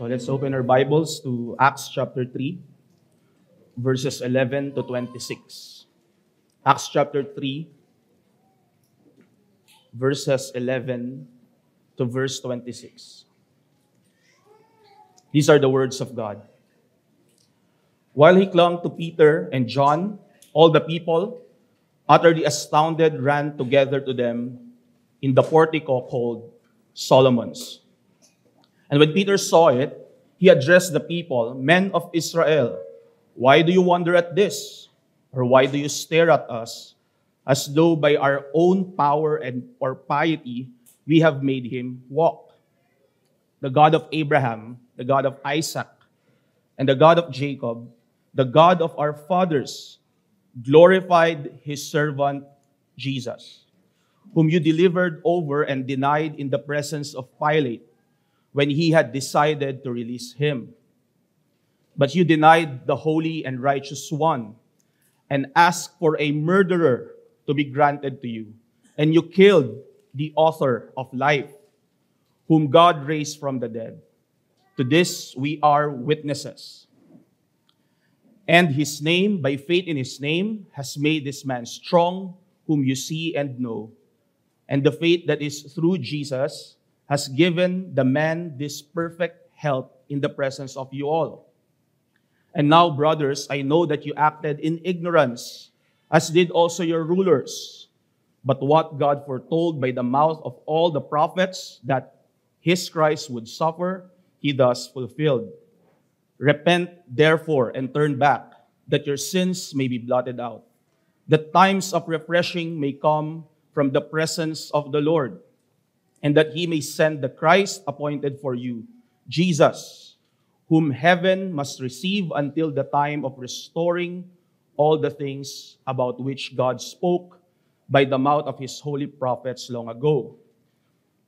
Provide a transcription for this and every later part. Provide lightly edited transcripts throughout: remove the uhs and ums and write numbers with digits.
So let's open our Bibles to Acts chapter 3, verses 11 to 26. Acts chapter 3, verses 11 to verse 26. These are the words of God. While he clung to Peter and John, all the people, utterly astounded, ran together to them in the portico called Solomon's. And when Peter saw it, he addressed the people, "Men of Israel, why do you wonder at this? Or why do you stare at us, as though by our own power and or piety we have made him walk? The God of Abraham, the God of Isaac, and the God of Jacob, the God of our fathers, glorified his servant Jesus, whom you delivered over and denied in the presence of Pilate, when he had decided to release him. But you denied the holy and righteous one, and asked for a murderer to be granted to you. And you killed the author of life, whom God raised from the dead. To this we are witnesses. And his name, by faith in his name, has made this man strong, whom you see and know. And the faith that is through Jesus has given the man this perfect health in the presence of you all. And now, brothers, I know that you acted in ignorance, as did also your rulers. But what God foretold by the mouth of all the prophets, that his Christ would suffer, he thus fulfilled. Repent, therefore, and turn back, that your sins may be blotted out, that times of refreshing may come from the presence of the Lord, and that he may send the Christ appointed for you, Jesus, whom heaven must receive until the time of restoring all the things about which God spoke by the mouth of his holy prophets long ago.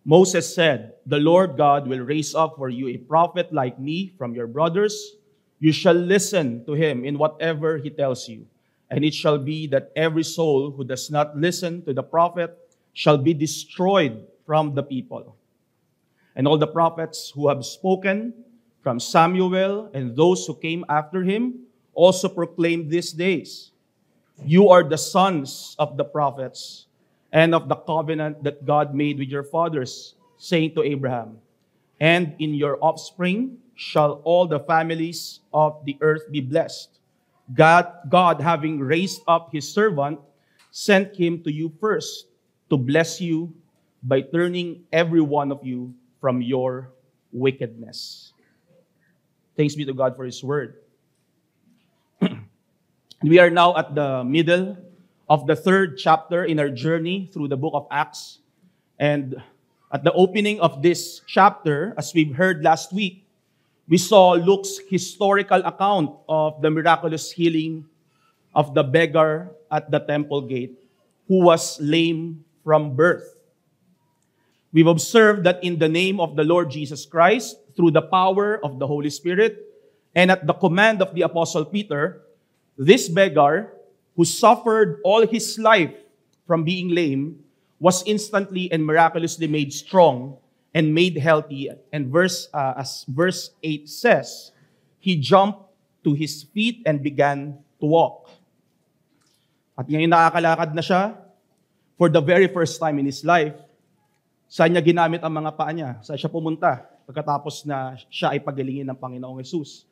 Moses said, "The Lord God will raise up for you a prophet like me from your brothers. You shall listen to him in whatever he tells you. And it shall be that every soul who does not listen to the prophet shall be destroyed from the people." And all the prophets who have spoken, from Samuel and those who came after him, also proclaimed these days, "You are the sons of the prophets and of the covenant that God made with your fathers, saying to Abraham, 'And in your offspring shall all the families of the earth be blessed.' God, having raised up his servant, sent him to you first to bless you by turning every one of you from your wickedness." Thanks be to God for his word. We are now at the middle of the third chapter in our journey through the book of Acts. And at the opening of this chapter, as we've heard last week, we saw Luke's historical account of the miraculous healing of the beggar at the temple gate, who was lame from birth. We've observed that in the name of the Lord Jesus Christ, through the power of the Holy Spirit, and at the command of the Apostle Peter, this beggar, who suffered all his life from being lame, was instantly and miraculously made strong and made healthy. And as verse 8 says, he jumped to his feet and began to walk. At ngayon nakakalakad na siya for the very first time in his life. Saan niya ginamit ang mga paa niya? Saan siya pumunta pagkatapos na siya ay pagalingin ng Panginoong Hesus?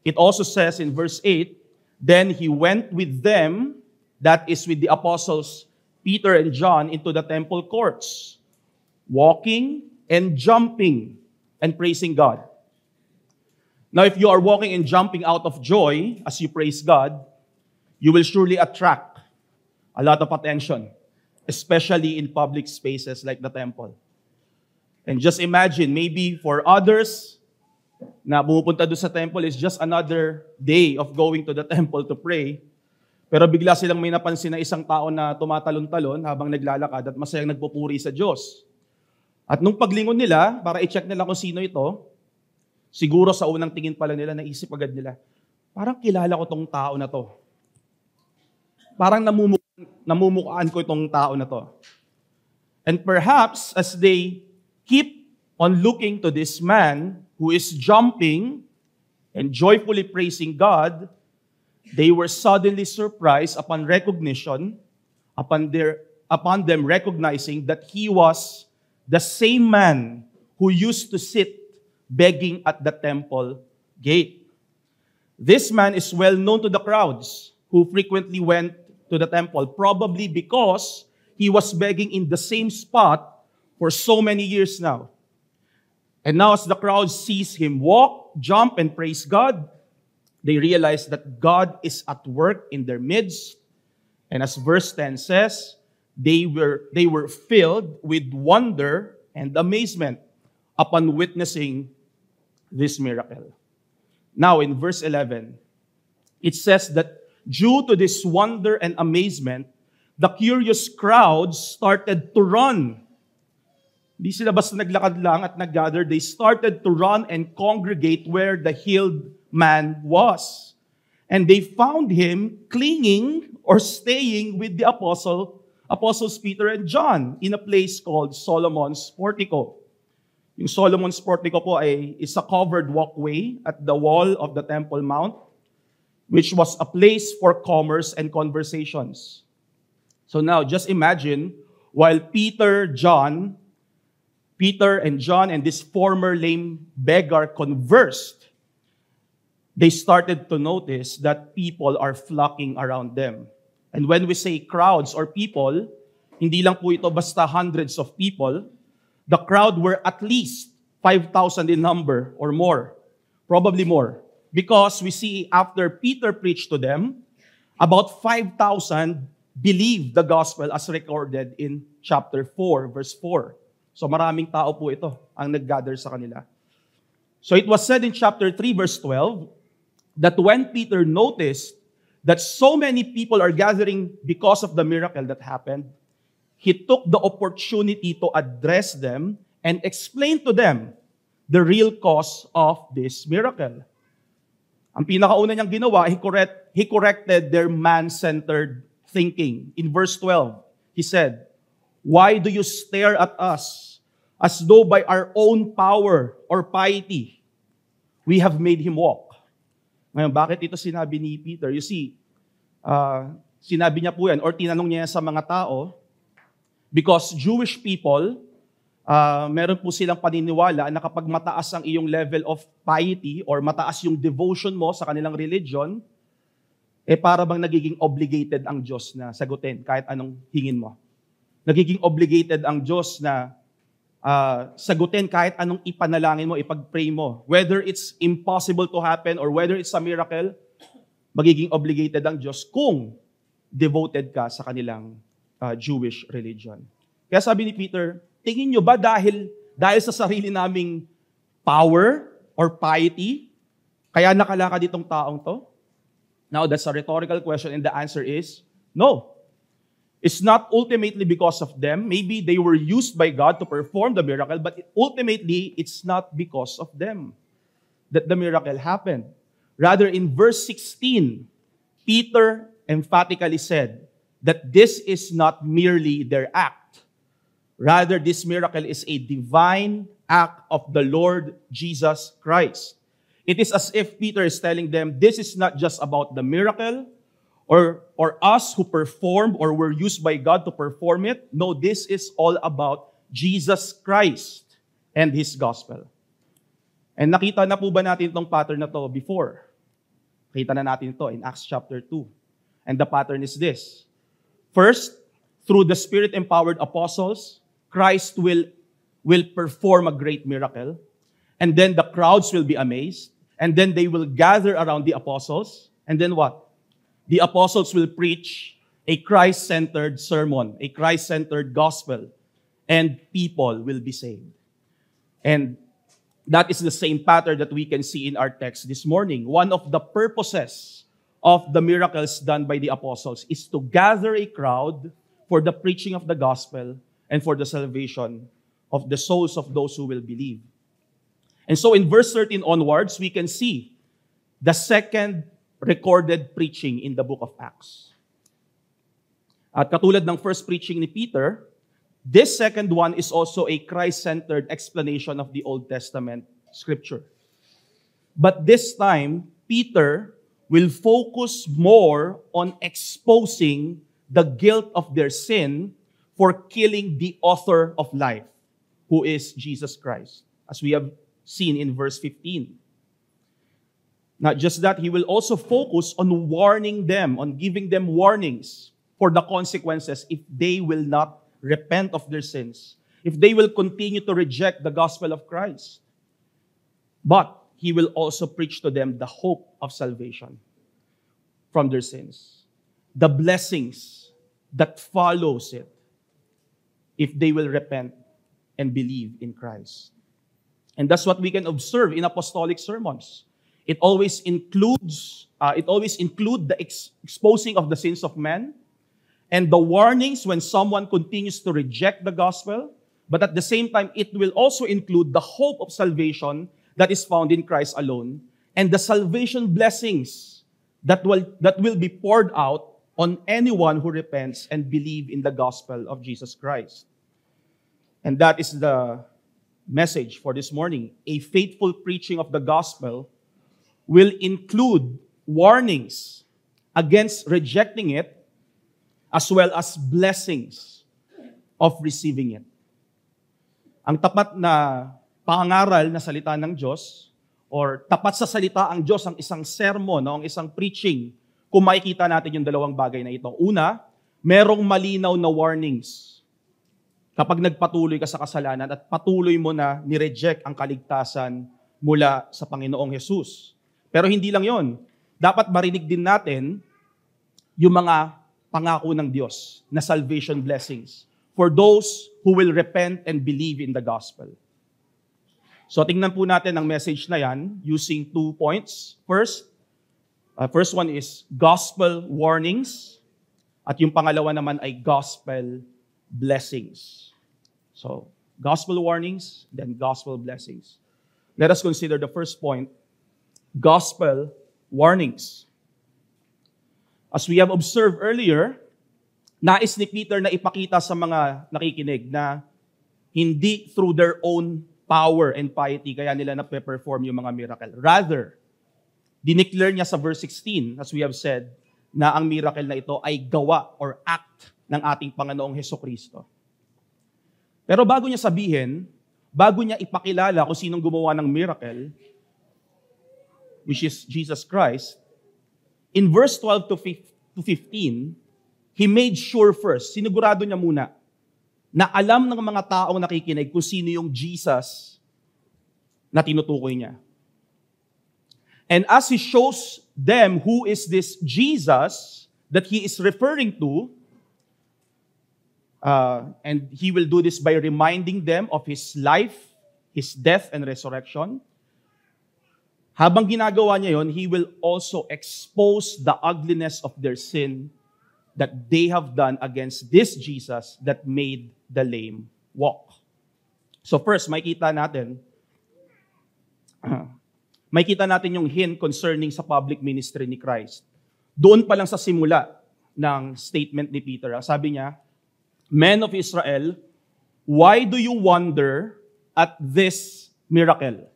It also says in verse 8, "Then he went with them," that is with the apostles Peter and John, "into the temple courts, walking and jumping and praising God." Now, if you are walking and jumping out of joy as you praise God, you will surely attract a lot of attention, especially in public spaces like the temple. And just imagine, maybe for others na pumupunta doon sa temple is just another day of going to the temple to pray. Pero bigla silang may napansin na isang tao na tumatalon-talon habang naglalakad at masayang nagpupuri sa Diyos. At nung paglingon nila, para i-check nila kung sino ito, siguro sa unang tingin pala nila, naisip agad nila, parang kilala ko tong tao na to. Parang namumukhaan ko itong tao na to. And perhaps as they keep on looking to this man who is jumping and joyfully praising God, they were suddenly surprised upon recognition, upon them recognizing that he was the same man who used to sit begging at the temple gate. This man is well known to the crowds who frequently went to the temple, probably because he was begging in the same spot for so many years now. And now as the crowd sees him walk, jump, and praise God, they realize that God is at work in their midst. And as verse 10 says, they were filled with wonder and amazement upon witnessing this miracle. Now in verse 11, it says that due to this wonder and amazement, the curious crowds started to run. Di sila basta naglakad lang at naggather. They started to run and congregate where the healed man was. And they found him clinging or staying with the apostles Peter and John in a place called Solomon's Portico. Yung Solomon's Portico po is a covered walkway at the wall of the Temple Mount, which was a place for commerce and conversations. So now, just imagine, while Peter and John and this former lame beggar conversed, they started to notice that people are flocking around them. And when we say crowds or people, hindi lang po ito basta hundreds of people. The crowd were at least 5,000 in number or more, probably more. Because we see after Peter preached to them, about 5,000 believed the gospel as recorded in chapter 4, verse 4. So maraming tao po ito ang nag-gather sa kanila. So it was said in chapter 3, verse 12, that when Peter noticed that so many people are gathering because of the miracle that happened, he took the opportunity to address them and explain to them the real cause of this miracle. Ang pinakauna niyang ginawa, he corrected their man-centered thinking. In verse 12, he said, "Why do you stare at us as though by our own power or piety we have made him walk?" Ngayon, bakit ito sinabi ni Peter? You see, sinabi niya po yan or tinanong niya sa mga tao because Jewish people, meron po silang paniniwala na kapag mataas ang iyong level of piety or mataas yung devotion mo sa kanilang religion, para bang nagiging obligated ang Diyos na sagutin kahit anong hingin mo. Nagiging obligated ang Diyos na sagutin kahit anong ipanalangin mo, ipag-pray mo. Whether it's impossible to happen or whether it's a miracle, magiging obligated ang Diyos kung devoted ka sa kanilang Jewish religion. Kaya sabi ni Peter, tingin nyo ba dahil sa sarili naming power or piety, kaya nakalakad itong taong to? Now, that's a rhetorical question and the answer is, no. It's not ultimately because of them. Maybe they were used by God to perform the miracle, but ultimately, it's not because of them that the miracle happened. Rather, in verse 16, Peter emphatically said that this is not merely their act. Rather, this miracle is a divine act of the Lord Jesus Christ. It is as if Peter is telling them, this is not just about the miracle or us who performed or were used by God to perform it. No, this is all about Jesus Christ and His gospel. And nakita na po ba natin itong pattern na to before? Nakita na natin ito in Acts chapter 2. And the pattern is this. First, through the Spirit-empowered apostles, Christ will perform a great miracle. And then the crowds will be amazed. And then they will gather around the apostles. And then what? The apostles will preach a Christ-centered sermon, a Christ-centered gospel. And people will be saved. And that is the same pattern that we can see in our text this morning. One of the purposes of the miracles done by the apostles is to gather a crowd for the preaching of the gospel and for the salvation of the souls of those who will believe. And so in verse 13 onwards, we can see the second recorded preaching in the book of Acts. At katulad ng first preaching ni Peter, this second one is also a Christ-centered explanation of the Old Testament Scripture. But this time, Peter will focus more on exposing the guilt of their sin for killing the author of life, who is Jesus Christ, as we have seen in verse 15. Not just that, he will also focus on warning them, on giving them warnings for the consequences if they will not repent of their sins, if they will continue to reject the gospel of Christ. But he will also preach to them the hope of salvation from their sins, the blessings that follows it if they will repent and believe in Christ. And that's what we can observe in apostolic sermons. It always includes the exposing of the sins of men and the warnings when someone continues to reject the gospel. But at the same time, it will also include the hope of salvation that is found in Christ alone and the salvation blessings that will be poured out on anyone who repents and believes in the gospel of Jesus Christ. And that is the message for this morning. A faithful preaching of the gospel will include warnings against rejecting it as well as blessings of receiving it. Ang tapat na pangaral na salita ng Diyos or tapat sa salita ang Diyos, ang isang sermon, ang isang preaching, kung makikita natin yung dalawang bagay na ito. Una, merong malinaw na warnings. Kapag nagpatuloy ka sa kasalanan at patuloy mo na nireject ang kaligtasan mula sa Panginoong Jesus. Pero hindi lang yon. Dapat marinig din natin yung mga pangako ng Diyos na salvation blessings for those who will repent and believe in the gospel. So tingnan po natin ang message na yan using 2 points. First one is gospel warnings. At yung pangalawa naman ay gospel blessings. So, gospel warnings, then gospel blessings. Let us consider the first point, gospel warnings. As we have observed earlier, nais ni Peter na ipakita sa mga nakikinig na hindi through their own power and piety kaya nila na-perform yung mga miracle. Rather, dineclare niya sa verse 16, as we have said, na ang miracle na ito ay gawa or act ng ating Panginoong Hesukristo. Pero bago niya sabihin, bago niya ipakilala kung sinong gumawa ng miracle, which is Jesus Christ, in verse 12 to 15, he made sure first, sinigurado niya muna, na alam ng mga taong nakikinig kung sino yung Jesus na tinutukoy niya. And as he shows them who is this Jesus that he is referring to, and he will do this by reminding them of his life, his death and resurrection. Habang ginagawa niya yon, he will also expose the ugliness of their sin that they have done against this Jesus that made the lame walk. So first, makikita natin yung hint concerning sa public ministry ni Christ. Doon pa lang sa simula ng statement ni Peter, sabi niya, Men of Israel, why do you wonder at this miracle?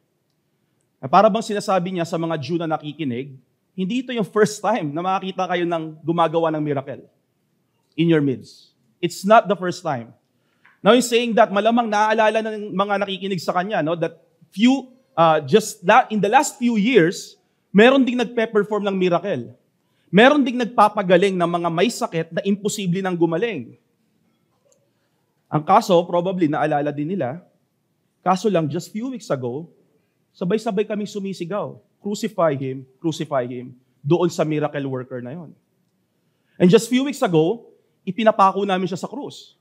Para bang sinasabi niya sa mga Jew na nakikinig, hindi ito yung first time na makakita kayo ng gumagawa ng miracle in your midst. It's not the first time. Now, he's saying that malamang naaalala ng mga nakikinig sa kanya, no, that in the last few years, meron ding nagpe-perform ng miracle. Meron ding nagpapagaling ng mga may sakit na imposible nang gumaling. Ang kaso, probably naalala din nila, kaso lang just few weeks ago, sabay-sabay kaming sumisigaw, crucify him, doon sa miracle worker na yon. And just few weeks ago, ipinapako namin siya sa krus.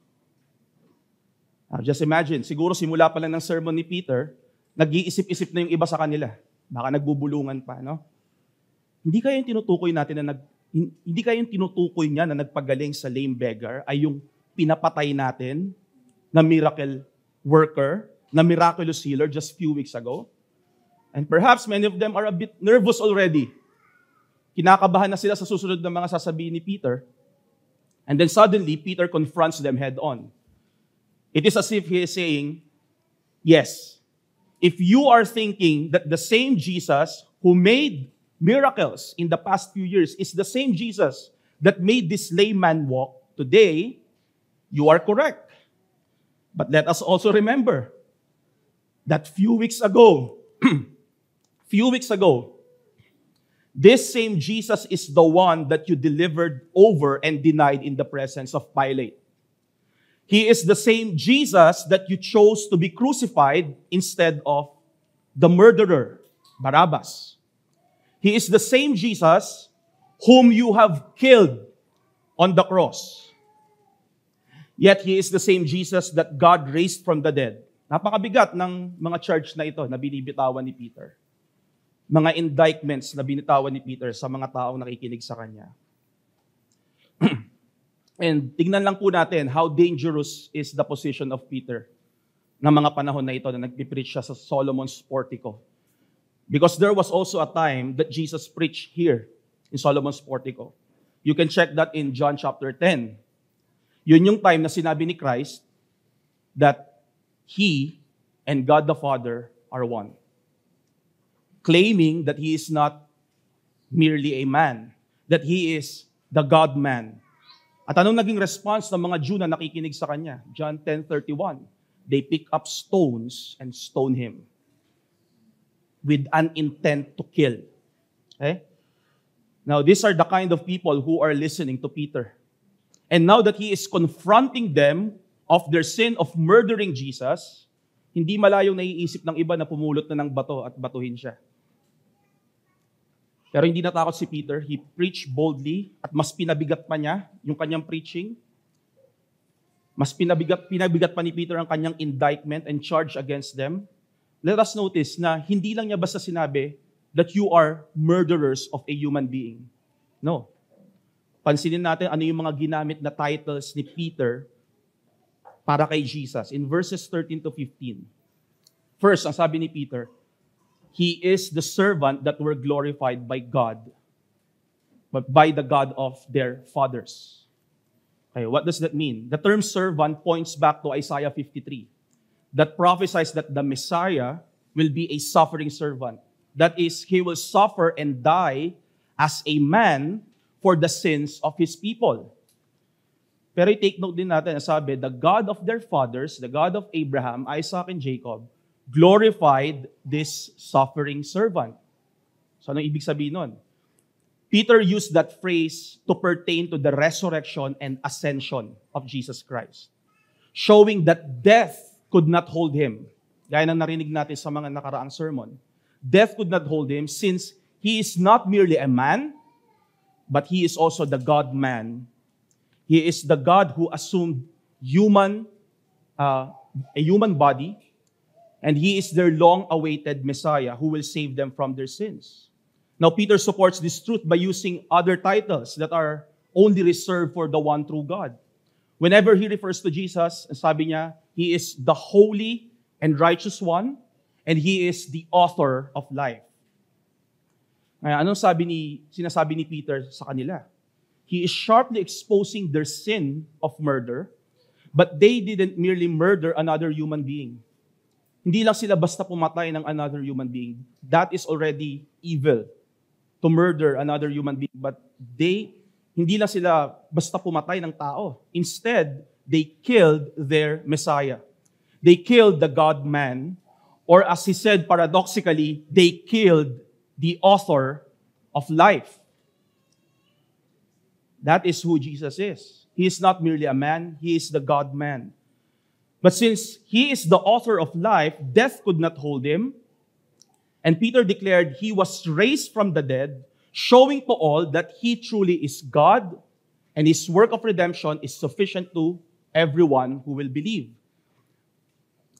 Just imagine, siguro simula pa lang ng sermon ni Peter, nag-iisip-isip na yung iba sa kanila. Baka nagbubulungan pa, no? Hindi kaya yung tinutukoy niya na nagpagaling sa lame beggar ay yung pinapatay natin na miracle worker, na miraculous healer just few weeks ago. And perhaps many of them are a bit nervous already. Kinakabahan na sila sa susunod na mga sasabihin ni Peter. And then suddenly, Peter confronts them head on. It is as if he is saying, yes, if you are thinking that the same Jesus who made miracles in the past few years is the same Jesus that made this lame man walk today, you are correct. But let us also remember that few weeks ago, this same Jesus is the one that you delivered over and denied in the presence of Pilate. He is the same Jesus that you chose to be crucified instead of the murderer, Barabbas. He is the same Jesus whom you have killed on the cross. Yet He is the same Jesus that God raised from the dead. Napakabigat ng mga charge na ito na binibitawan ni Peter. Mga indictments na binitawan ni Peter sa mga taong nakikinig sa kanya. And tignan lang po natin how dangerous is the position of Peter na mga panahon na ito na nagpipreach siya sa Solomon's portico. Because there was also a time that Jesus preached here in Solomon's portico. You can check that in John chapter 10. Yun yung time na sinabi ni Christ that He and God the Father are one. Claiming that He is not merely a man, that He is the God-man. At anong naging response ng mga Jew na nakikinig sa Kanya? John 10:31. They pick up stones and stone Him with an intent to kill. Okay? Now, these are the kind of people who are listening to Peter. And now that he is confronting them of their sin of murdering Jesus, hindi malayong naiisip ng iba na pumulot na ng bato at batuhin siya. Pero hindi natakot si Peter. He preached boldly at mas pinabigat pa niya yung kanyang preaching. Mas pinabigat pa ni Peter ang kanyang indictment and charge against them. Let us notice na hindi lang niya basta sinabi that you are murderers of a human being. No. Pansinin natin ano yung mga ginamit na titles ni Peter para kay Jesus. In verses 13 to 15. First, ang sabi ni Peter, He is the servant that were glorified by God, but by the God of their fathers. Okay, what does that mean? The term servant points back to Isaiah 53, that prophesies that the Messiah will be a suffering servant. That is, He will suffer and die as a man for the sins of His people. Pero i-take note din natin, sabi, the God of their fathers, the God of Abraham, Isaac, and Jacob, glorified this suffering servant. So anong ibig sabihin nun? Peter used that phrase to pertain to the resurrection and ascension of Jesus Christ, showing that death could not hold Him. Gaya ng narinig natin sa mga nakaraang sermon. Death could not hold Him since He is not merely a man, but He is also the God-man. He is the God who assumed a human body, and He is their long-awaited Messiah who will save them from their sins. Now, Peter supports this truth by using other titles that are only reserved for the one true God. Whenever he refers to Jesus, sabi niya, He is the holy and righteous one, and He is the author of life. Ngayon, anong sinasabi ni Peter sa kanila? He is sharply exposing their sin of murder, but they didn't merely murder another human being. Hindi lang sila basta pumatay ng another human being. That is already evil, to murder another human being. But hindi lang sila basta pumatay ng tao. Instead, they killed their Messiah. They killed the God-man, or as he said paradoxically, they killed the author of life. That is who Jesus is. He is not merely a man, He is the God-man. But since He is the author of life, death could not hold Him. And Peter declared He was raised from the dead, showing to all that He truly is God, and His work of redemption is sufficient to everyone who will believe.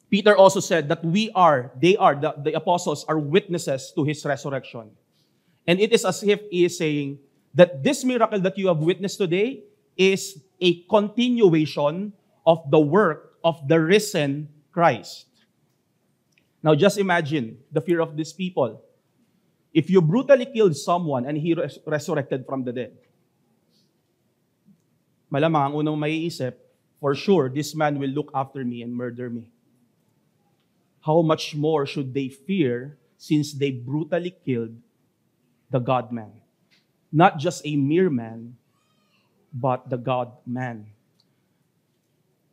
Peter also said that the apostles are witnesses to His resurrection. And it is as if He is saying that this miracle that you have witnessed today is a continuation of the work of the risen Christ. Now just imagine the fear of these people. If you brutally killed someone and he resurrected from the dead, malamang ang unang maiisip, for sure, this man will look after me and murder me. how much more should they fear since they brutally killed the God-man? Not just a mere man, but the God-man.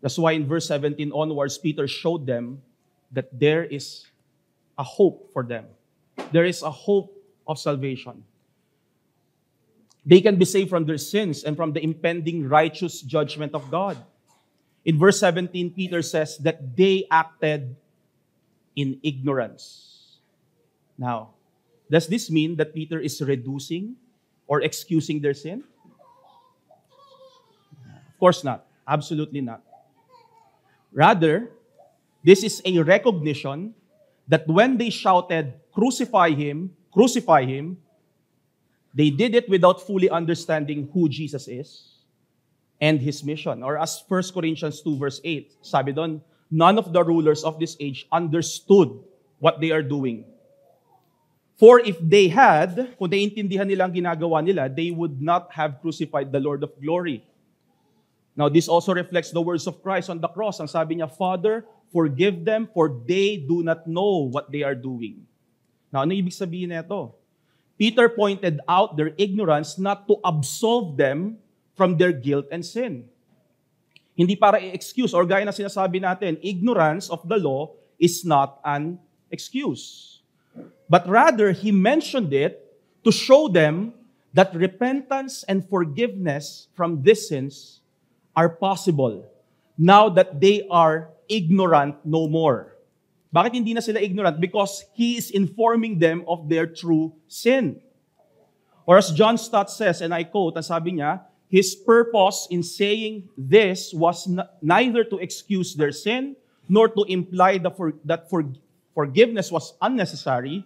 That's why in verse 17 onwards, Peter showed them that there is a hope for them. There is a hope of salvation. They can be saved from their sins and from the impending righteous judgment of God. In verse 17, Peter says that they acted in ignorance. Now, does this mean that Peter is reducing or excusing their sin? Of course not. Absolutely not. Rather, this is a recognition that when they shouted, crucify him, they did it without fully understanding who Jesus is and his mission. Or as 1 Corinthians 2 verse 8, sabi doon, none of the rulers of this age understood what they are doing. For if they had, kung naiintindihan nila ang ginagawa nila, they would not have crucified the Lord of glory. Now, this also reflects the words of Christ on the cross. Ang sabi niya, Father, forgive them, for they do not know what they are doing. Now, ano ibig sabihin nito? Peter pointed out their ignorance not to absolve them from their guilt and sin. Hindi para i-excuse, or gaya na sinasabi natin, ignorance of the law is not an excuse. But rather, he mentioned it to show them that repentance and forgiveness from these sins are possible now that they are ignorant no more. Bakit hindi na sila ignorant? Because he is informing them of their true sin. Or as John Stott says, and I quote, ang sabi niya, his purpose in saying this was neither to excuse their sin, nor to imply that forgiveness was unnecessary,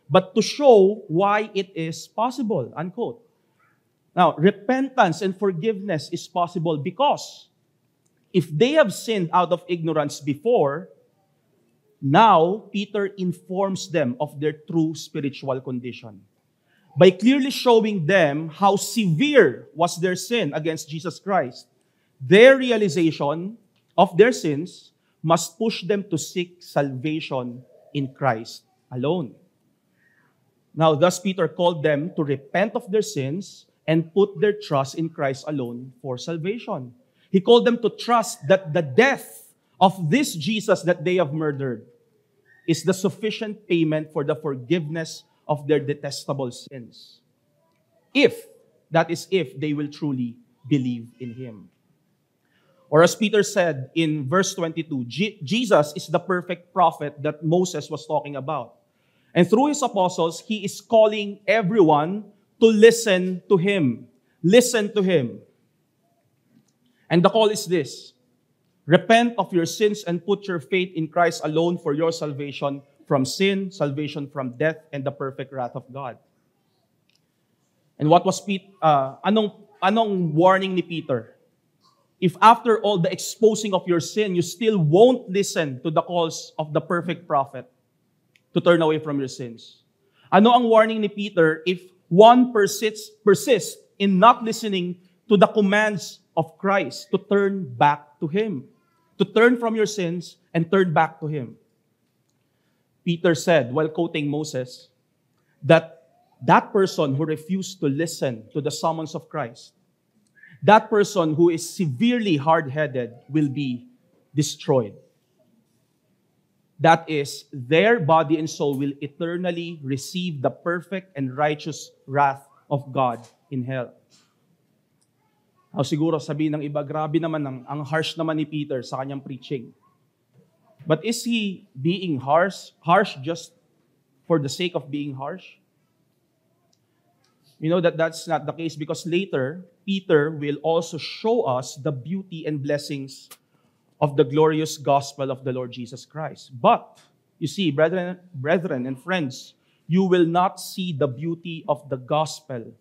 but to show why it is possible, unquote. Now, repentance and forgiveness is possible because if they have sinned out of ignorance before, now Peter informs them of their true spiritual condition by clearly showing them how severe was their sin against Jesus Christ. Their realization of their sins must push them to seek salvation in Christ alone. Now, thus Peter called them to repent of their sins and put their trust in Christ alone for salvation. He called them to trust that the death of this Jesus that they have murdered is the sufficient payment for the forgiveness of their detestable sins. That is if they will truly believe in Him. Or as Peter said in verse 22, Jesus is the perfect prophet that Moses was talking about. And through his apostles, he is calling everyone to listen to him. Listen to him. And the call is this: repent of your sins and put your faith in Christ alone for your salvation from sin, salvation from death, and the perfect wrath of God. And what was anong warning ni Peter? If after all the exposing of your sin, you still won't listen to the calls of the perfect prophet to turn away from your sins. Ano ang warning ni Peter if one persists in not listening to the commands of Christ to turn back to Him, to turn from your sins and turn back to Him? Peter said, while quoting Moses, that person who refused to listen to the summons of Christ, that person who is severely hard-headed will be destroyed. That is, their body and soul will eternally receive the perfect and righteous wrath of God in hell. Now, siguro sabihin ng iba, grabe naman ang harsh naman ni Peter sa kanyang preaching. But is he being harsh just for the sake of being harsh? You know that's not the case, because later, Peter will also show us the beauty and blessings of the glorious gospel of the Lord Jesus Christ. But, you see, brethren and friends, you will not see the beauty of the gospel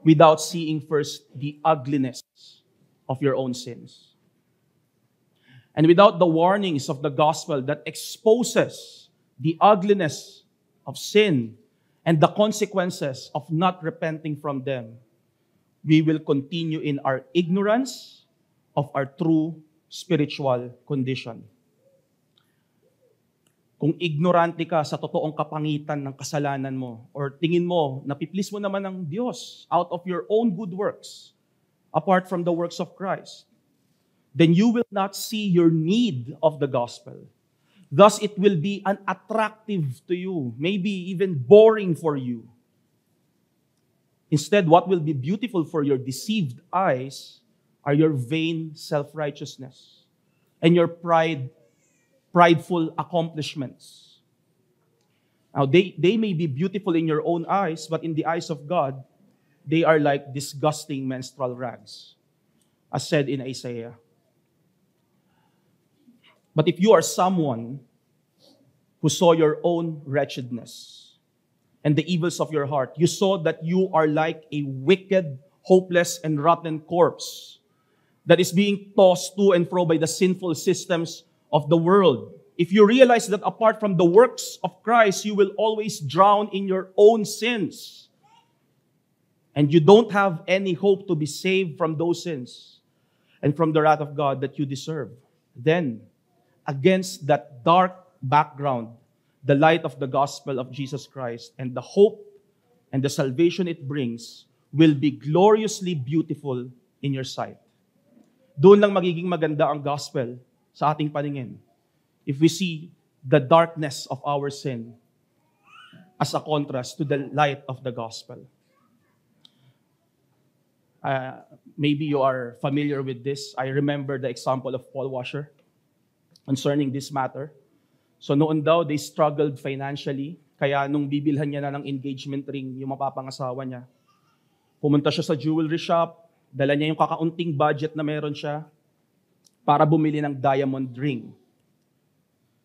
without seeing first the ugliness of your own sins. And without the warnings of the gospel that exposes the ugliness of sin and the consequences of not repenting from them, we will continue in our ignorance of our true spiritual condition. Kung ignorante ka sa totoong kapangitan ng kasalanan mo, or tingin mo, napiplease mo naman ng Diyos out of your own good works, apart from the works of Christ, then you will not see your need of the gospel. Thus, it will be unattractive to you, maybe even boring for you. Instead, what will be beautiful for your deceived eyes are your vain self-righteousness and your prideful accomplishments. Now, they may be beautiful in your own eyes, but in the eyes of God, they are like disgusting menstrual rags, as said in Isaiah. But if you are someone who saw your own wretchedness and the evils of your heart, you saw that you are like a wicked, hopeless, and rotten corpse that is being tossed to and fro by the sinful systems of the world. If you realize that apart from the works of Christ, you will always drown in your own sins, and you don't have any hope to be saved from those sins and from the wrath of God that you deserve, then against that dark background, the light of the gospel of Jesus Christ and the hope and the salvation it brings will be gloriously beautiful in your sight. Doon lang magiging maganda ang gospel sa ating paningin if we see the darkness of our sin as a contrast to the light of the gospel. Maybe you are familiar with this. I remember the example of Paul Washer concerning this matter. So noon daw, they struggled financially. Kaya nung bibilhan niya na ng engagement ring, yung mapapangasawa niya, pumunta siya sa jewelry shop, dala niya yung kakaunting budget na meron siya para bumili ng diamond ring.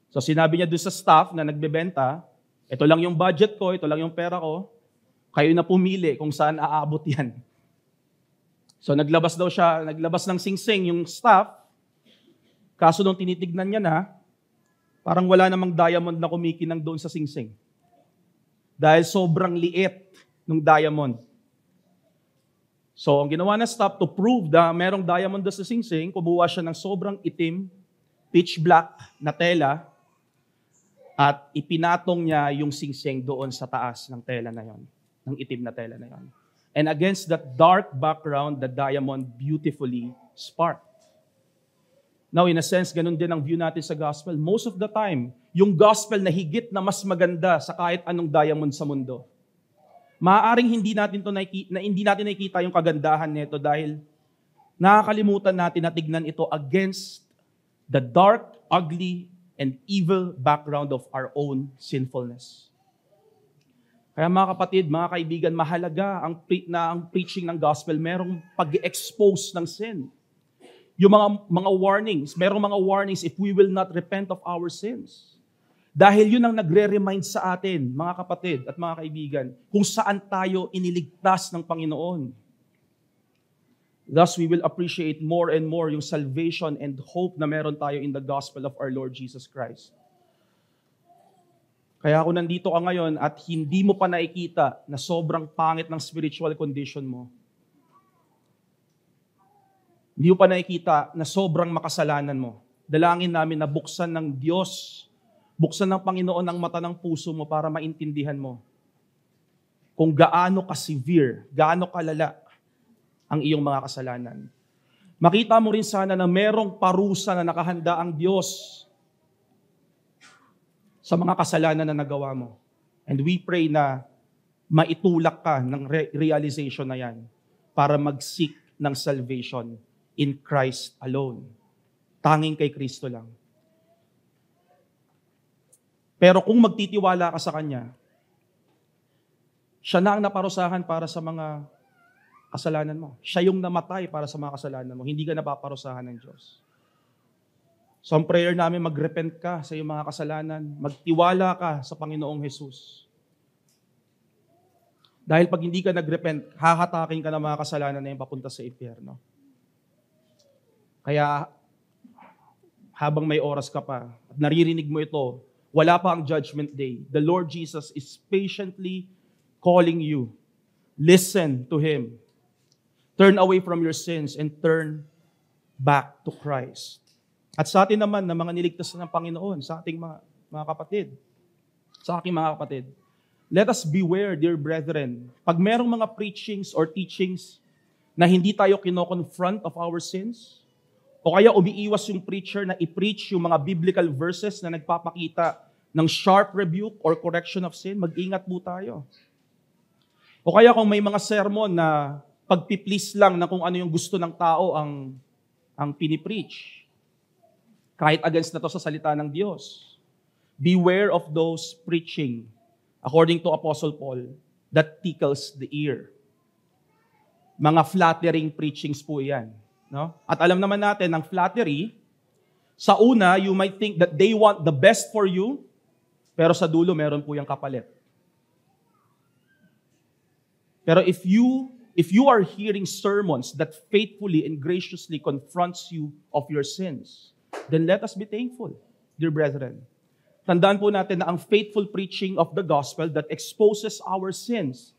So sinabi niya dun sa staff na nagbebenta, ito lang yung budget ko, ito lang yung pera ko, kayo na pumili kung saan aabot yan. So naglabas ng singsing yung staff. Kaso nung tinitignan niya na, parang wala namang diamond na kumikinang doon sa singsing. Dahil sobrang liit ng diamond. So ang ginawa na staff to prove na merong diamond doon sa singsing, kumuha siya ng sobrang itim, pitch black na tela, at ipinatong niya yung singsing doon sa taas ng tela na yon, ng itim na tela na yon. And against that dark background, the diamond beautifully sparked. Now, in a sense, ganun din ang view natin sa gospel. Most of the time, yung gospel na higit na mas maganda sa kahit anong diamond sa mundo. Maaaring hindi natin nakikita yung kagandahan nito dahil nakakalimutan natin na tignan ito against the dark, ugly, and evil background of our own sinfulness. Kaya mga kapatid, mga kaibigan, mahalaga ang preaching ng gospel, merong pag-expose ng sin. Yung mga warnings, merong mga warnings if we will not repent of our sins. Dahil yun ang nagre-remind sa atin, mga kapatid at mga kaibigan, kung saan tayo iniligtas ng Panginoon. Thus, we will appreciate more and more yung salvation and hope na meron tayo in the gospel of our Lord Jesus Christ. Kaya kung nandito ka ngayon at hindi mo pa nakikita na sobrang pangit ng spiritual condition mo, hindi mo pa nakikita na sobrang makasalanan mo, dalangin namin na buksan ng Diyos, buksan ng Panginoon ang mata ng puso mo para maintindihan mo kung gaano ka-severe, gaano kalala ang iyong mga kasalanan. Makita mo rin sana na merong parusa na nakahanda ang Diyos sa mga kasalanan na nagawa mo. And we pray na maitulak ka ng realization na yan para mag-seek ng salvation in Christ alone. Tanging kay Kristo lang. Pero kung magtitiwala ka sa Kanya, siya na ang naparusahan para sa mga kasalanan mo. Siya yung namatay para sa mga kasalanan mo. Hindi ka napaparusahan ng Diyos. So ang prayer namin, mag-repent ka sa iyong mga kasalanan. Magtiwala ka sa Panginoong Jesus. Dahil pag hindi ka nag-repent, hahatakin ka ng mga kasalanan na yung papunta sa impyerno. Kaya habang may oras ka pa at naririnig mo ito, wala pa ang judgment day. The Lord Jesus is patiently calling you. Listen to Him. Turn away from your sins and turn back to Christ. At sa atin naman na mga niligtas ng Panginoon, sa ating mga mga kapatid. Sa aking mga kapatid. Let us beware, dear brethren. Pag merong mga preachings or teachings na hindi tayo kino-confront of our sins, o kaya umiiwas yung preacher na i-preach yung mga biblical verses na nagpapakita ng sharp rebuke or correction of sin, mag-ingat po tayo. O kaya kung may mga sermon na pagpiplease lang na kung ano yung gusto ng tao ang pinipreach, kahit against na to sa salita ng Diyos. Beware of those preaching, according to Apostle Paul, that tickles the ear. Mga flattering preachings po yan. No? At alam naman natin, ang flattery, sa una, you might think that they want the best for you, pero sa dulo, meron po yung kapalit. Pero if you are hearing sermons that faithfully and graciously confronts you of your sins, then let us be thankful, dear brethren. Tandaan po natin na ang faithful preaching of the gospel that exposes our sins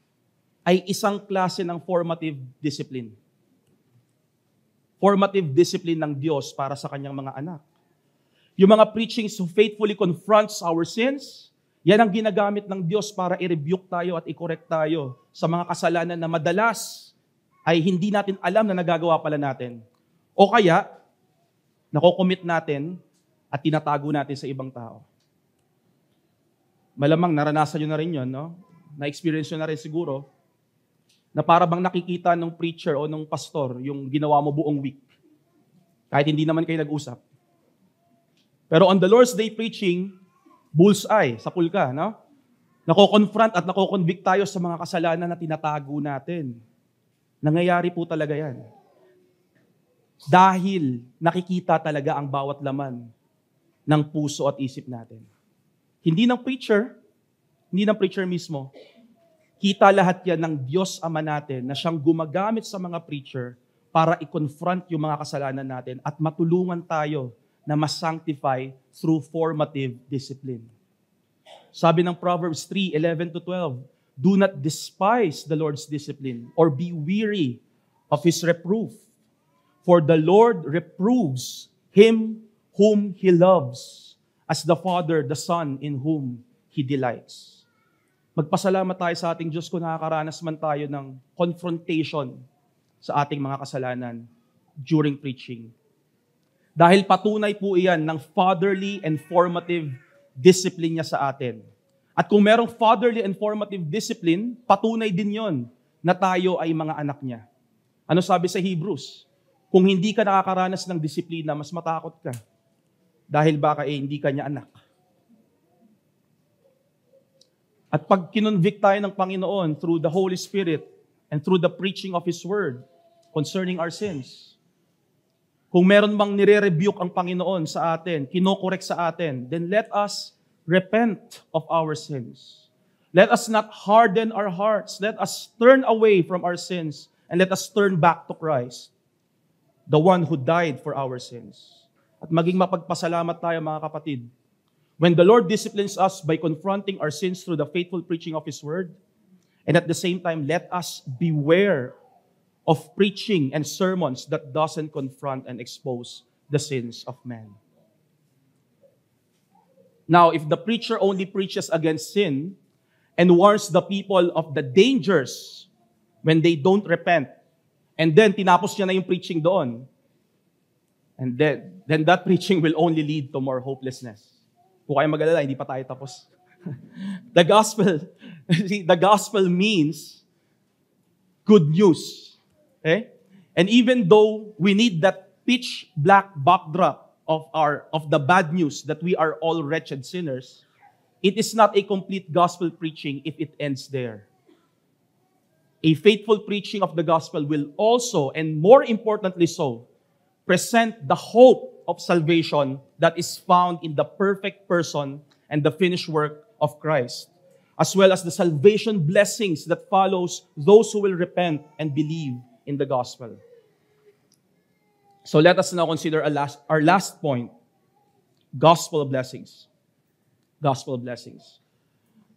ay isang klase ng formative discipline. Formative discipline ng Diyos para sa kanyang mga anak. Yung mga preachings who faithfully confronts our sins, yan ang ginagamit ng Diyos para i-rebuke tayo at i-correct tayo sa mga kasalanan na madalas ay hindi natin alam na nagagawa pala natin. O kaya, nakocommit natin at tinatago natin sa ibang tao. Malamang naranasan nyo na rin yun, no? Na-experience nyo na rin siguro, na para bang nakikita ng preacher o ng pastor yung ginawa mo buong week. Kahit hindi naman kayo nag-usap. Pero on the Lord's Day preaching, bullseye, sa pulka, no? Nako-confront at nako-convict tayo sa mga kasalanan na tinatago natin. Nangyayari po talaga yan. Dahil nakikita talaga ang bawat laman ng puso at isip natin. Hindi ng preacher mismo. Kita lahat yan ng Diyos Ama natin na siyang gumagamit sa mga preacher para i-confront yung mga kasalanan natin at matulungan tayo na ma-sanctify through formative discipline. Sabi ng Proverbs 3:11-12, do not despise the Lord's discipline or be weary of His reproof. For the Lord reproves him whom He loves, as the Father, the Son, in whom He delights. Magpasalamat tayo sa ating Diyos kung nakakaranas man tayo ng confrontation sa ating mga kasalanan during preaching. Dahil patunay po iyan ng fatherly and formative discipline niya sa atin. At kung merong fatherly and formative discipline, patunay din yon na tayo ay mga anak niya. Ano sabi sa Hebrews? Kung hindi ka nakakaranas ng disiplina, mas matakot ka. Dahil baka hindi ka niya anak. At pag kinonvict tayo ng Panginoon through the Holy Spirit and through the preaching of His Word concerning our sins, kung meron bang nire-rebuke ang Panginoon sa atin, kinokorek sa atin, then let us repent of our sins. Let us not harden our hearts. Let us turn away from our sins and let us turn back to Christ, the one who died for our sins. At maging mapagpasalamat tayo mga kapatid. When the Lord disciplines us by confronting our sins through the faithful preaching of His Word, and at the same time, let us beware of preaching and sermons that doesn't confront and expose the sins of man. Now, if the preacher only preaches against sin and warns the people of the dangers when they don't repent, and then tinapos niya na yung preaching doon, and then that preaching will only lead to more hopelessness. Kung kayo mag-alala, hindi pa tayo tapos. The gospel means good news. Okay? And even though we need that pitch black backdrop of the bad news that we are all wretched sinners, it is not a complete gospel preaching if it ends there. A faithful preaching of the gospel will also, and more importantly so, present the hope of salvation that is found in the perfect person and the finished work of Christ, as well as the salvation blessings that follows those who will repent and believe in the gospel. So let us now consider our last point, gospel blessings. Gospel blessings.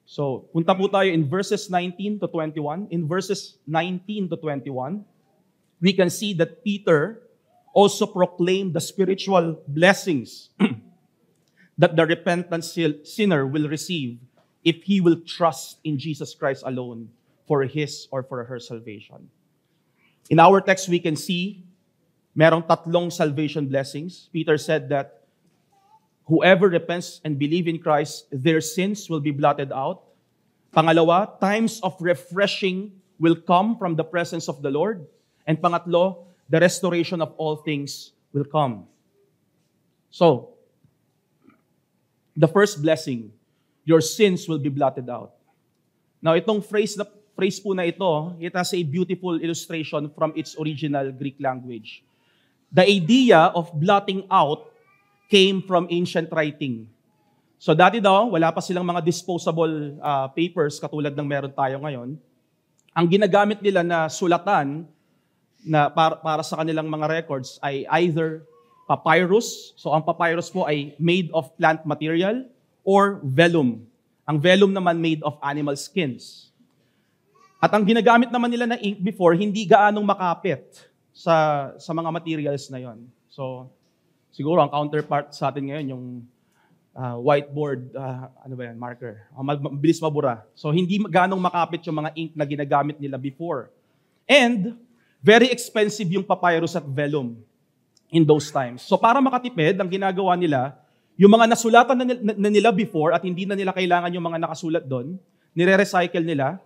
So, punta po tayo in verses 19 to 21. In verses 19 to 21, we can see that Peter also proclaimed the spiritual blessings that the repentant sinner will receive if he will trust in Jesus Christ alone for his or for her salvation. In our text, we can see merong tatlong salvation blessings. Peter said that whoever repents and believe in Christ, their sins will be blotted out. Pangalawa, times of refreshing will come from the presence of the Lord. And pangatlo, the restoration of all things will come. So, the first blessing, your sins will be blotted out. Now, itong phrase po na ito, it has a beautiful illustration from its original Greek language. The idea of blotting out came from ancient writing. So dati daw, wala pa silang mga disposable papers katulad ng meron tayo ngayon. Ang ginagamit nila na sulatan na para sa kanilang mga records ay either papyrus. So ang papyrus po ay made of plant material or vellum. Ang vellum naman made of animal skins. At ang ginagamit naman nila na ink before, hindi gaanong makapit sa mga materials na yon. So siguro ang counterpart sa atin ngayon yung whiteboard, marker. Mabilis mabura. So, hindi ganong makapit yung mga ink na ginagamit nila before. And, very expensive yung papyrus at vellum in those times. So, para makatipid, ang ginagawa nila, yung mga nasulatan na nila before at hindi na nila kailangan yung mga nakasulat doon, nire-recycle nila.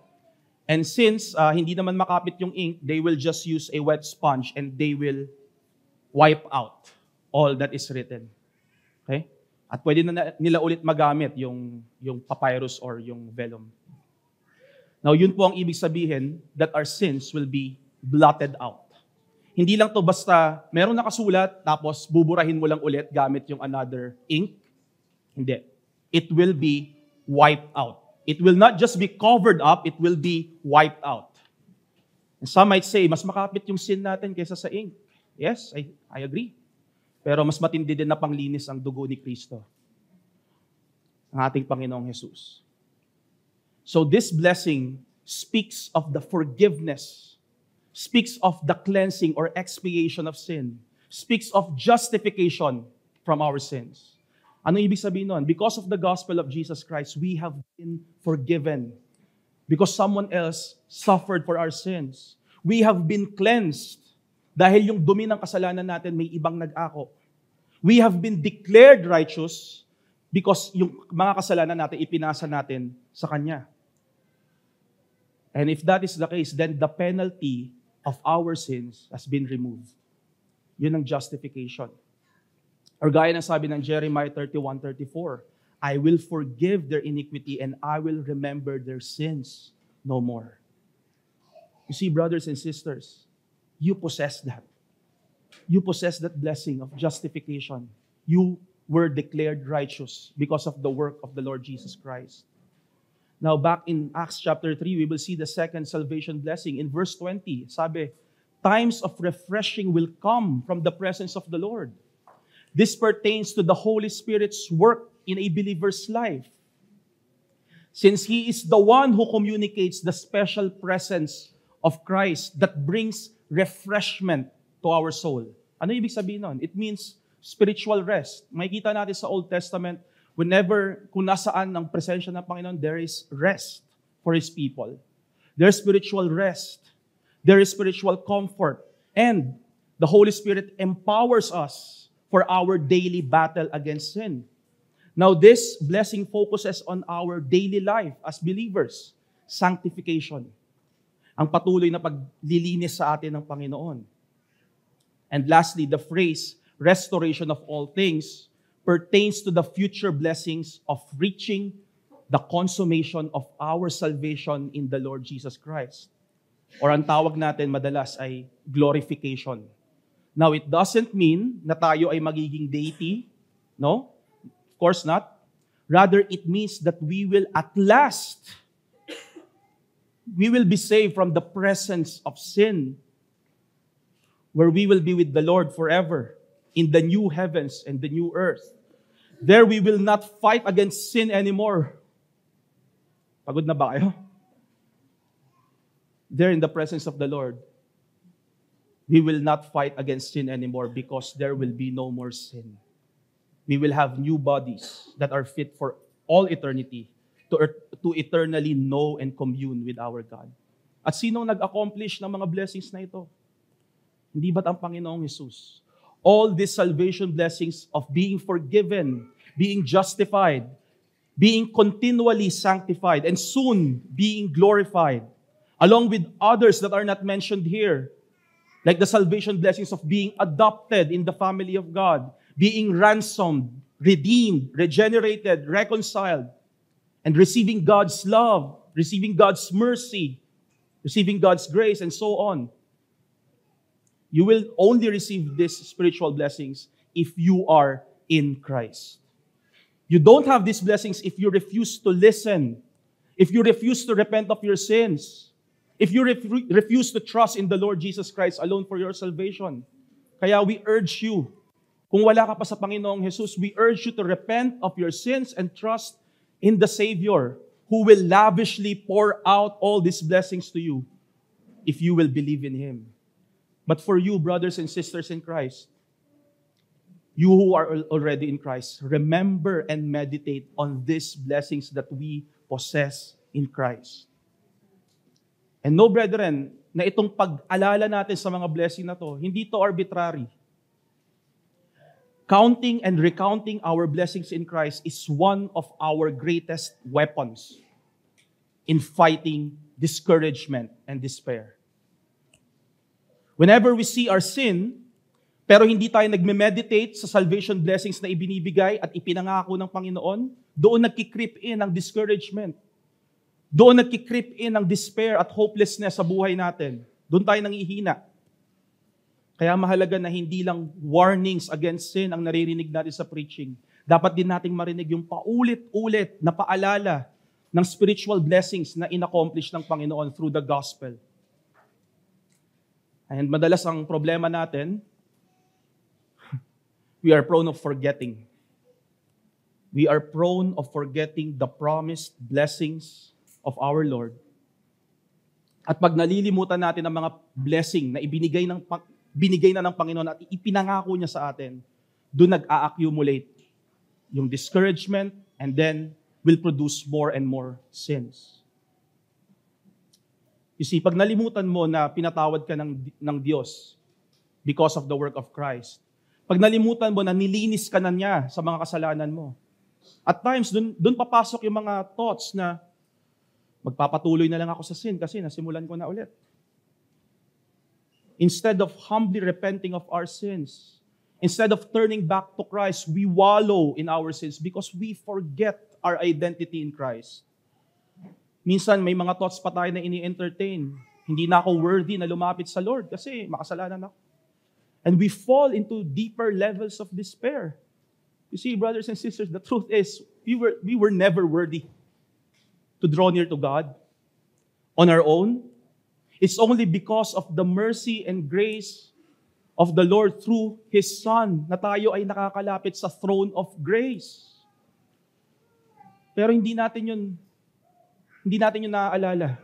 And since hindi naman makapit yung ink, they will just use a wet sponge and they will wipe out all that is written. Okay? At pwede na nila ulit magamit yung papyrus or yung vellum. Now, yun po ang ibig sabihin that our sins will be blotted out. Hindi lang to basta meron nakasulat tapos buburahin mo lang ulit gamit yung another ink. Hindi. It will be wiped out. It will not just be covered up, it will be wiped out. And some might say, mas makapit yung sin natin kaysa sa ink. Yes, I agree. Pero mas matindi din na panglinis ang dugo ni Kristo, ang ating Panginoong Jesus. So this blessing speaks of the forgiveness, speaks of the cleansing or expiation of sin, speaks of justification from our sins. Ano ibig sabihin nun? Because of the gospel of Jesus Christ, we have been forgiven. Because someone else suffered for our sins. We have been cleansed. Dahil yung dumi ng kasalanan natin, may ibang nag-ako. We have been declared righteous because yung mga kasalanan natin, ipinasa natin sa Kanya. And if that is the case, then the penalty of our sins has been removed. Yun ang justification. Or gaya ng sabi ng Jeremiah 31:34, I will forgive their iniquity and I will remember their sins no more. You see, brothers and sisters, you possess that. You possess that blessing of justification. You were declared righteous because of the work of the Lord Jesus Christ. Now, back in Acts chapter 3, we will see the second salvation blessing. In verse 20, sabi, times of refreshing will come from the presence of the Lord. This pertains to the Holy Spirit's work in a believer's life. Since He is the one who communicates the special presence of Christ that brings refreshment to our soul. Ano ibig sabihin nun? It means spiritual rest. Makikita natin sa Old Testament, kung nasaan ang presensya ng Panginoon, there is rest for His people. There is spiritual rest. There is spiritual comfort. And the Holy Spirit empowers us for our daily battle against sin. Now, this blessing focuses on our daily life as believers. Sanctification. Ang patuloy na paglilinis sa atin ng Panginoon. And lastly, the phrase, restoration of all things, pertains to the future blessings of reaching the consummation of our salvation in the Lord Jesus Christ. Or ang tawag natin madalas ay glorification. Now, it doesn't mean na tayo ay magiging deity. No? Of course not. Rather, it means that we will at last, we will be saved from the presence of sin, where we will be with the Lord forever in the new heavens and the new earth. There we will not fight against sin anymore. Pagod na ba kayo? There in the presence of the Lord, we will not fight against sin anymore because there will be no more sin. we will have new bodies that are fit for all eternity to eternally know and commune with our God. At sinong nag-accomplish ng mga blessings na ito? Hindi ba't ang Panginoong Jesus? All these salvation blessings of being forgiven, being justified, being continually sanctified, and soon being glorified, along with others that are not mentioned here, like the salvation blessings of being adopted in the family of God, being ransomed, redeemed, regenerated, reconciled, and receiving God's love, receiving God's mercy, receiving God's grace, and so on. You will only receive these spiritual blessings if you are in Christ. You don't have these blessings if you refuse to listen, if you refuse to repent of your sins, if you refuse to trust in the Lord Jesus Christ alone for your salvation. Kaya we urge you, kung wala ka pa sa Panginoong Jesus, we urge you to repent of your sins and trust in the Savior who will lavishly pour out all these blessings to you if you will believe in Him. But for you, brothers and sisters in Christ, you who are already in Christ, remember and meditate on these blessings that we possess in Christ. And no, brethren, na itong pag-alala natin sa mga blessing na to, hindi to arbitrary. Counting and recounting our blessings in Christ is one of our greatest weapons in fighting discouragement and despair. Whenever we see our sin, pero hindi tayo nagme-meditate sa salvation blessings na ibinibigay at ipinangako ng Panginoon, doon nagki-creep in ang discouragement. Doon nagki-creep in ang despair at hopelessness sa buhay natin. Doon tayo nangihina. Kaya mahalaga na hindi lang warnings against sin ang naririnig natin sa preaching. Dapat din nating marinig yung paulit-ulit na paalala ng spiritual blessings na in-accomplish ng Panginoon through the gospel. And madalas ang problema natin, we are prone of forgetting. We are prone of forgetting the promised blessings of our Lord. At pag nalilimutan natin ang mga blessing na binigay na ng Panginoon at ipinangako niya sa atin, doon nag-a-accumulate yung discouragement and then will produce more and more sins. You see, pag nalimutan mo na pinatawad ka ng Diyos because of the work of Christ, pag nalimutan mo na nilinis ka na niya sa mga kasalanan mo, at times, doon papasok yung mga thoughts na magpapatuloy na lang ako sa sin kasi nasimulan ko na ulit. Instead of humbly repenting of our sins, instead of turning back to Christ, we wallow in our sins because we forget our identity in Christ. Minsan, may mga thoughts pa tayo na ini-entertain. Hindi na ako worthy na lumapit sa Lord kasi makasalanan ako. And we fall into deeper levels of despair. You see, brothers and sisters, the truth is, we were never worthy to draw near to God on our own. It's only because of the mercy and grace of the Lord through His Son na tayo ay nakakalapit sa throne of grace. Pero hindi natin yun naaalala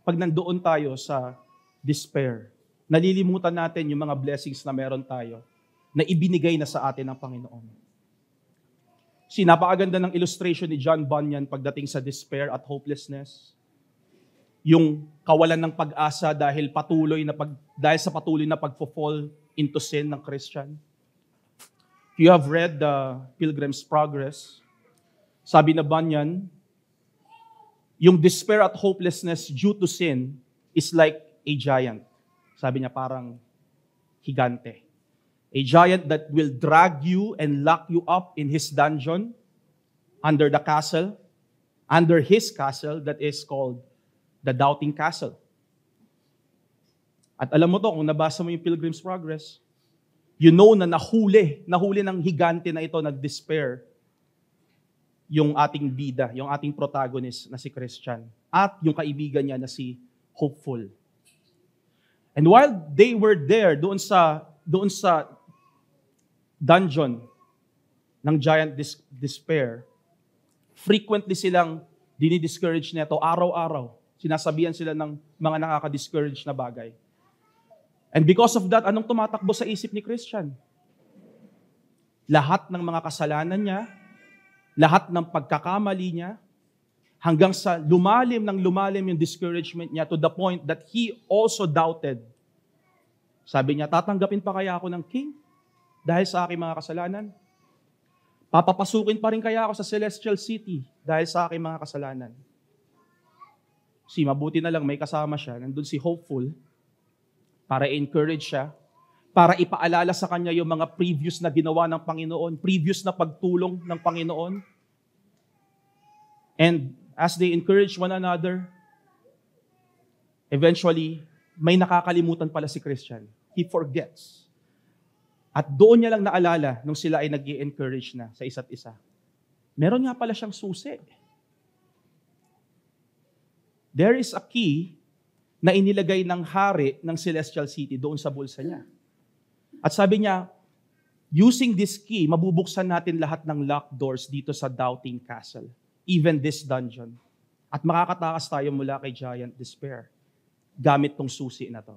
pag nandoon tayo sa despair. Nalilimutan natin yung mga blessings na meron tayo na ibinigay na sa atin ng Panginoon. Napakaganda ng illustration ni John Bunyan pagdating sa despair at hopelessness. Yung kawalan ng pag-asa dahil sa patuloy na pagfo-fall into sin ng Christian. If you have read the Pilgrim's Progress, sabi na Bunyan, yung despair at hopelessness due to sin is like a giant. Sabi niya parang higante. A giant that will drag you and lock you up in his dungeon under his castle that is called the Doubting Castle. At alam mo to, kung nabasa mo yung Pilgrim's Progress, you know na nahuli ng higante na ito, nag-despair, yung ating bida, yung ating protagonist na si Christian, at yung kaibigan niya na si Hopeful. And while they were there, doon sa dungeon ng giant despair, frequently silang dinidiscourage nito araw-araw. Sinasabihan sila ng mga nakaka-discourage na bagay. And because of that, anong tumatakbo sa isip ni Christian? lahat ng mga kasalanan niya, lahat ng pagkakamali niya, hanggang sa lumalim yung discouragement niya to the point that he also doubted. Sabi niya, tatanggapin pa kaya ako ng king dahil sa aking mga kasalanan? Papapasukin pa rin kaya ako sa celestial city dahil sa aking mga kasalanan? Mabuti na lang may kasama siya, nandun si Hopeful, para encourage siya, para ipaalala sa kanya yung mga previous na ginawa ng Panginoon, previous na pagtulong ng Panginoon. And as they encourage one another, eventually, may nakakalimutan pala si Christian. He forgets. At doon niya lang naalala nung sila ay nag-i-encourage na sa isa't isa. Meron nga pala siyang susi. There is a key na inilagay ng hari ng Celestial City doon sa bulsa niya. At sabi niya, using this key, mabubuksan natin lahat ng locked doors dito sa Doubting Castle. Even this dungeon. At makakatakas tayo mula kay Giant Despair gamit tong susi na to.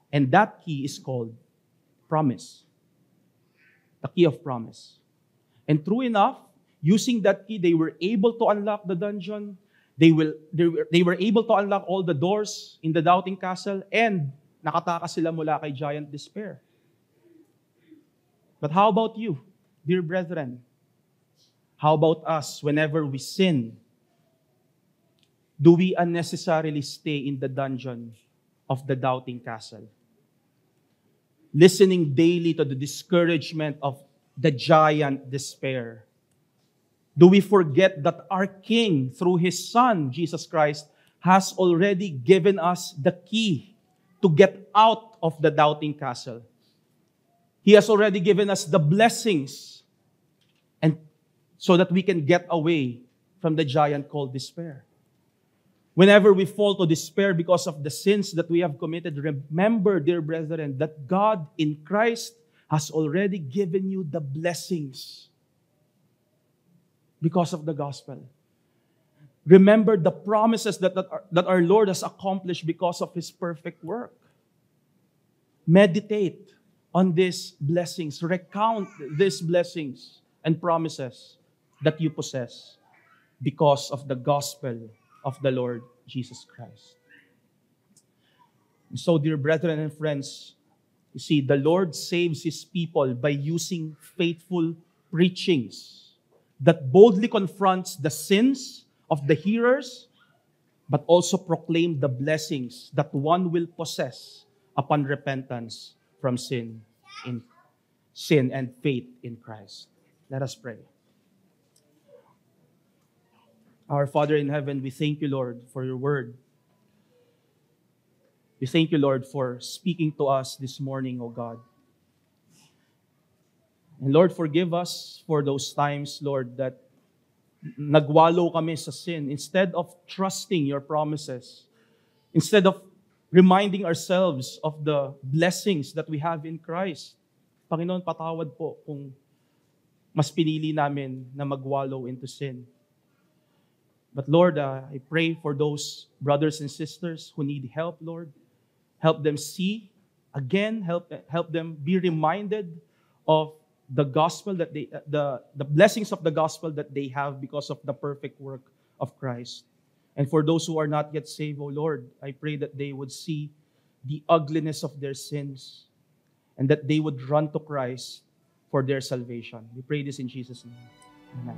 And that key is called promise. The key of promise. And true enough, using that key, they were able to unlock the dungeon. They were able to unlock all the doors in the Doubting Castle, and nakatakas sila mula kay Giant Despair. But how about you, dear brethren? How about us whenever we sin? Do we unnecessarily stay in the dungeon of the Doubting Castle? Listening daily to the discouragement of the Giant Despair. Do we forget that our King, through His Son, Jesus Christ, has already given us the key to get out of the Doubting Castle? He has already given us the blessings, and so that we can get away from the giant called despair. Whenever we fall to despair because of the sins that we have committed, remember, dear brethren, that God in Christ has already given you the blessings because of the gospel. Remember the promises that our Lord has accomplished because of His perfect work. Meditate on these blessings. Recount these blessings and promises that you possess because of the gospel of the Lord Jesus Christ. And so, dear brethren and friends, you see, the Lord saves His people by using faithful preachings that boldly confronts the sins of the hearers, but also proclaim the blessings that one will possess upon repentance from sin and faith in Christ. Let us pray. Our Father in heaven, we thank you, Lord, for your word. We thank you, Lord, for speaking to us this morning, O God. And Lord, forgive us for those times, Lord, that nagwalo kami sa sin. Instead of trusting your promises, instead of reminding ourselves of the blessings that we have in Christ, Panginoon, patawad po kung mas pinili namin na magwalo into sin. But Lord, I pray for those brothers and sisters who need help, Lord. Help them see, again, help them be reminded of the gospel that the blessings of the gospel that they have because of the perfect work of Christ. And for those who are not yet saved, O Lord, I pray that they would see the ugliness of their sins and that they would run to Christ for their salvation. We pray this in Jesus' name. Amen.